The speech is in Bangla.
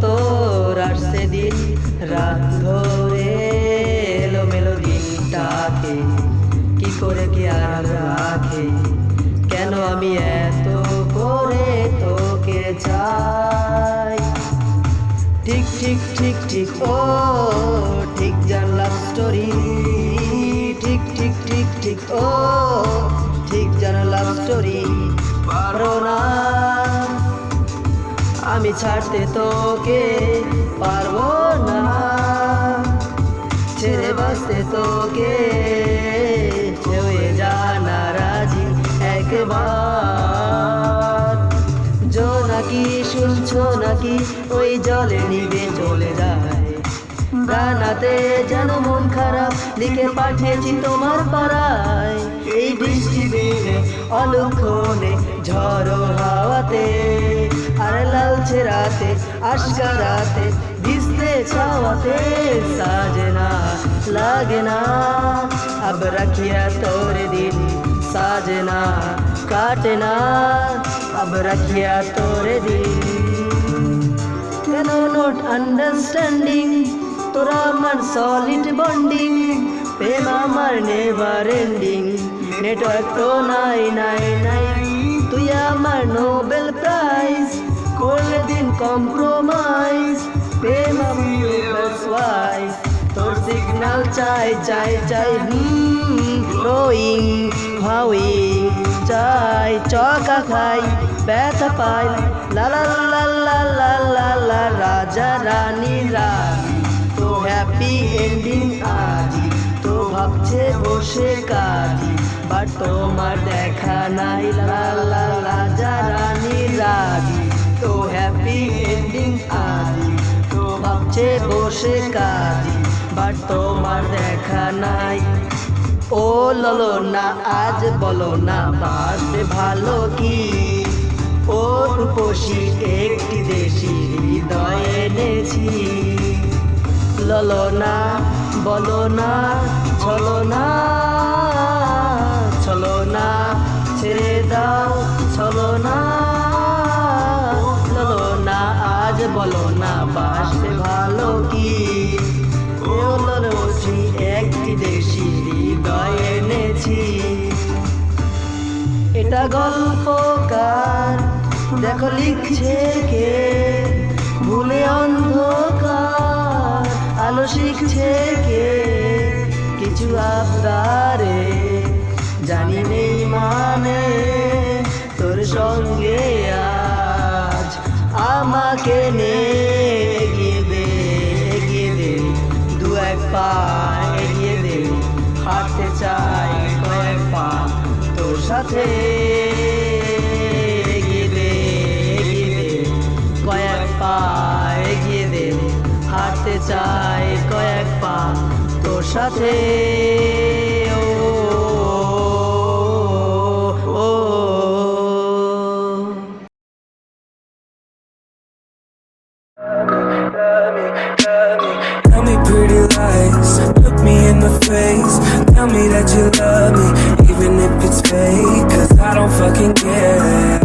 তোর আসছে দিন রাত ধরে এলোমেলো দিনটাকে কি করে কি আর রাখে কেন আমি এত করে তোকে চাই ঠিক ঠিক ঠিক ঠিক ও ঠিক যার লাভ স্টোরি ঠিক ঠিক ঠিক ঠিক ও ঠিক যার লাভ স্টোরি পারো না আমি ছাড়তে তোকে পারবো না ছেড়ে বাঁচতে তোকে হয়ে জানা রাজি একবার নাকি শুনছো নাকি ওই জলে নিবে চলে যায় রানাতে যেন মন খারাপ লিখে পাঠিয়েছি তোমার পাড়ায় এই বৃষ্টি দিনে অলক্ষণে ঝড়ো হাওয়াতে আর লালচে রাতে আশকা রাতে ভিজতে ছাওয়াতে সাজনা লাগে না अब रखिया तोरे दिल साजना काटे ना अब रखिया तोरे दिल কেন নট আন্ডারস্ট্যান্ডিং তোরা আমার সলিড বন্ডিং প্রেম আমার নেভার এন্ডিং নেটওয়ার্ক তো নাই নাই নাই তুই আমার নোবেল প্রাইজ করলে দিন কম্প্রোমাইজ প্রেম আমি ওয়াইজ তোর সিগন্যাল চাই চাই চাই রোয়িং হাউইং চাই চকা খাই ব্যথা পাই লা লা লা লা লা লা লা রাজা রানী রানী তো হ্যাপি এন্ডিং আজি তো ভাবছে বসে কাজি বাট তোমার দেখা নাই লা লা রাজা রানী রাজি তো হ্যাপি এন্ডিং আজি তো ভাবছে বসে কাজি বাট তোমার দেখা নাই ও ললো না আজ বলো না বাসবে ভালো কি ও রূপসী একটি দেশি হৃদয় এনেছি ললো না বলো না চলো না চলো না ছেড়ে দাও চলো না ললো না আজ বলো না বাসবে ভালো কি একটি দেশি হৃদয় এনেছি এটা গল্পকার দেখো লিখছে কে ভুলে অন্ধকার আলো শিখছে কে কিছু আবদারে জানি নেই মানে তোর সঙ্গে আজ আমাকে এগিয়ে দে দু এক পা এগিয়ে দে হাঁটতে চাই কয়েক পা তোর সাথে এগিয়ে দে কয়েক পা এগিয়ে দে হাঁটতে চাই কয়েক পা তোর সাথে Tell me pretty lies, look me in the face. Tell me that you love me, even if it's fake. 'Cause I don't fucking care.